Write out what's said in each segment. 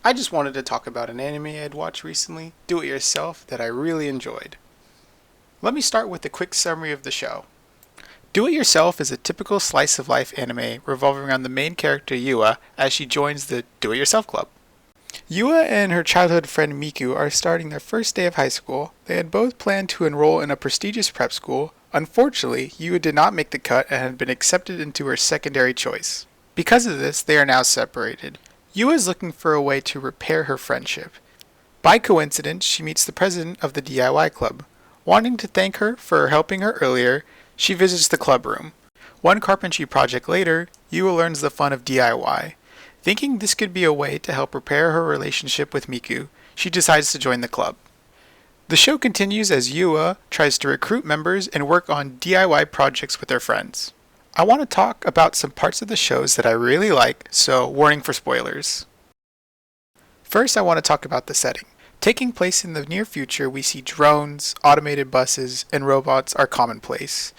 I just wanted to talk about an anime I'd watched recently, Do It Yourself, that I really enjoyed. Let me start with a quick summary of the show. Do It Yourself is a typical slice of life anime revolving around the main character Yua as she joins the Do It Yourself Club. Yua and her childhood friend Miku are starting their first day of high school. They had both planned to enroll in a prestigious prep school. Unfortunately, Yua did not make the cut and had been accepted into her secondary choice. Because of this, they are now separated. Yua is looking for a way to repair her friendship. By coincidence, she meets the president of the DIY club. Wanting to thank her for helping her earlier, she visits the club room. One carpentry project later, Yua learns the fun of DIY. Thinking this could be a way to help repair her relationship with Miku, she decides to join the club. The show continues as Yua tries to recruit members and work on DIY projects with her friends. I want to talk about some parts of the shows that I really like, so warning for spoilers. First, I want to talk about the setting. Taking place in the near future, we see drones, automated buses, and robots are commonplace.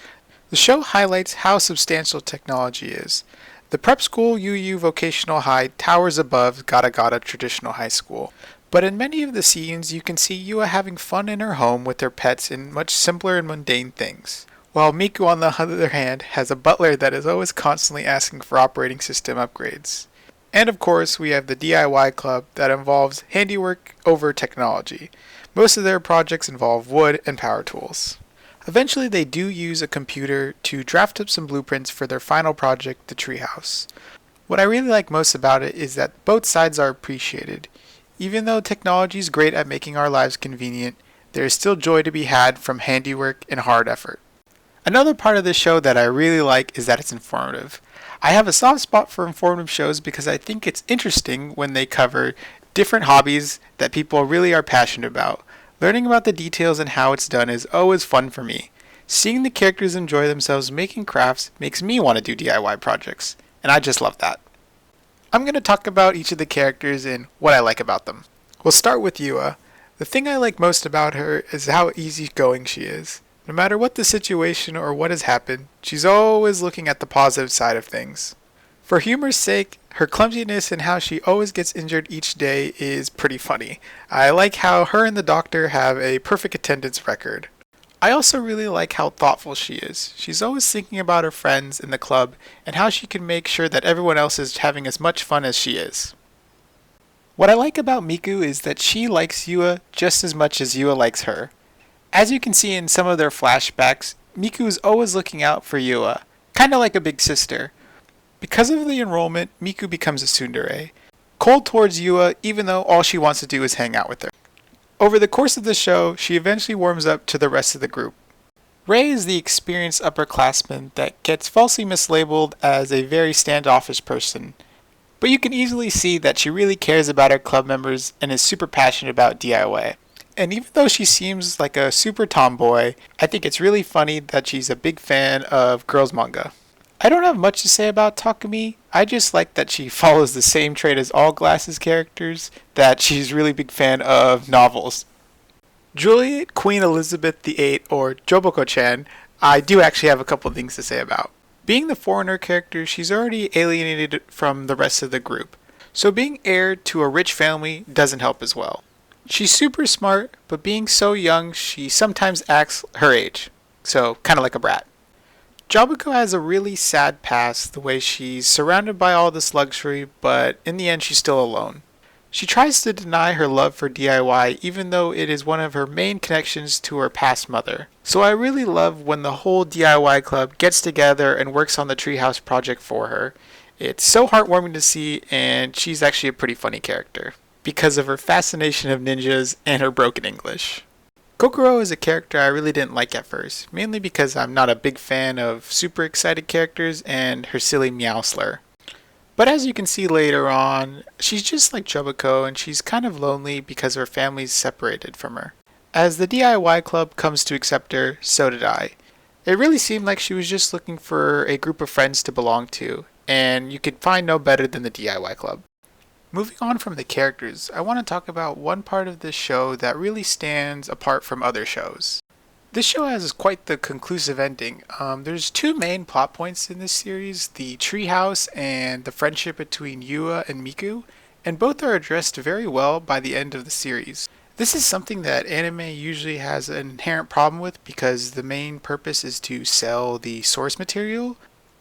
The show highlights how substantial technology is. The prep school UU Vocational High towers above Gata Gata Traditional High School. But in many of the scenes, you can see Yua having fun in her home with her pets in much simpler and mundane things. While Miku, on the other hand, has a butler that is always constantly asking for operating system upgrades. And of course, we have the DIY club that involves handiwork over technology. Most of their projects involve wood and power tools. Eventually, they do use a computer to draft up some blueprints for their final project, the treehouse. What I really like most about it is that both sides are appreciated. Even though technology is great at making our lives convenient, there is still joy to be had from handiwork and hard effort. Another part of this show that I really like is that it's informative. I have a soft spot for informative shows because I think it's interesting when they cover different hobbies that people really are passionate about. Learning about the details and how it's done is always fun for me. Seeing the characters enjoy themselves making crafts makes me want to do DIY projects, and I just love that. I'm going to talk about each of the characters and what I like about them. We'll start with Yua. The thing I like most about her is how easygoing she is. No matter what the situation or what has happened, she's always looking at the positive side of things. For humor's sake, her clumsiness and how she always gets injured each day is pretty funny. I like how her and the doctor have a perfect attendance record. I also really like how thoughtful she is. She's always thinking about her friends in the club and how she can make sure that everyone else is having as much fun as she is. What I like about Miku is that she likes Yua just as much as Yua likes her. As you can see in some of their flashbacks, Miku is always looking out for Yua, kinda like a big sister. Because of the enrollment, Miku becomes a tsundere, cold towards Yua even though all she wants to do is hang out with her. Over the course of the show, she eventually warms up to the rest of the group. Rei is the experienced upperclassman that gets falsely mislabeled as a very standoffish person, but you can easily see that she really cares about her club members and is super passionate about DIY. And even though she seems like a super tomboy, I think it's really funny that she's a big fan of girls manga. I don't have much to say about Takumi. I just like that she follows the same trait as all Glasses characters, that she's a really big fan of novels. Juliet Queen Elizabeth VIII, or Joboko-chan, I do actually have a couple of things to say about. Being the foreigner character, she's already alienated from the rest of the group, so being heir to a rich family doesn't help as well. She's super smart, but being so young, she sometimes acts her age, so kind of like a brat. Jabako has a really sad past, the way she's surrounded by all this luxury, but in the end she's still alone. She tries to deny her love for DIY even though it is one of her main connections to her past mother. So I really love when the whole DIY club gets together and works on the treehouse project for her. It's so heartwarming to see, and she's actually a pretty funny character because of her fascination of ninjas and her broken English. Kokoro is a character I really didn't like at first, mainly because I'm not a big fan of super excited characters and her silly meow slur. But as you can see later on, she's just like Chobako and she's kind of lonely because her family's separated from her. As the DIY club comes to accept her, so did I. It really seemed like she was just looking for a group of friends to belong to, and you could find no better than the DIY club. Moving on from the characters, I want to talk about one part of this show that really stands apart from other shows. This show has quite the conclusive ending. There's two main plot points in this series, the treehouse and the friendship between Yua and Miku, and both are addressed very well by the end of the series. This is something that anime usually has an inherent problem with because the main purpose is to sell the source material,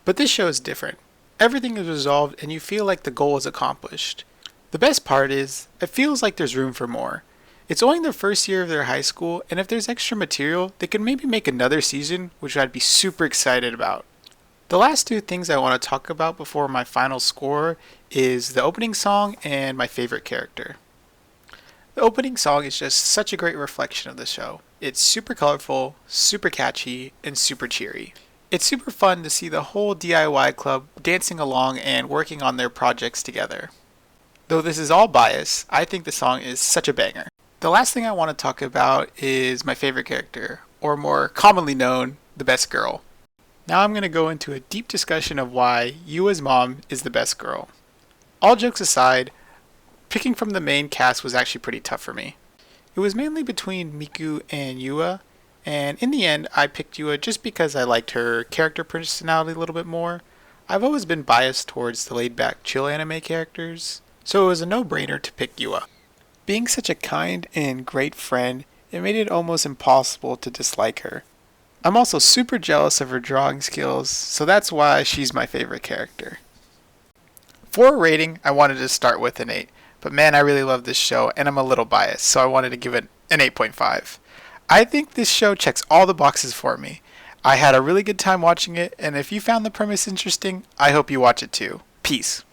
but this show is different. Everything is resolved and you feel like the goal is accomplished. The best part is, it feels like there's room for more. It's only the first year of their high school, and if there's extra material, they could maybe make another season, which I'd be super excited about. The last two things I want to talk about before my final score is the opening song and my favorite character. The opening song is just such a great reflection of the show. It's super colorful, super catchy, and super cheery. It's super fun to see the whole DIY club dancing along and working on their projects together. Though this is all bias, I think the song is such a banger. The last thing I want to talk about is my favorite character, or more commonly known, the best girl. Now I'm going to go into a deep discussion of why Yua's mom is the best girl. All jokes aside, picking from the main cast was actually pretty tough for me. It was mainly between Miku and Yua, and in the end I picked Yua just because I liked her character personality a little bit more. I've always been biased towards the laid-back chill anime characters, so it was a no-brainer to pick Yua. Being such a kind and great friend, it made it almost impossible to dislike her. I'm also super jealous of her drawing skills, so that's why she's my favorite character. For a rating, I wanted to start with an 8. But man, I really love this show, and I'm a little biased, so I wanted to give it an 8.5. I think this show checks all the boxes for me. I had a really good time watching it, and if you found the premise interesting, I hope you watch it too. Peace.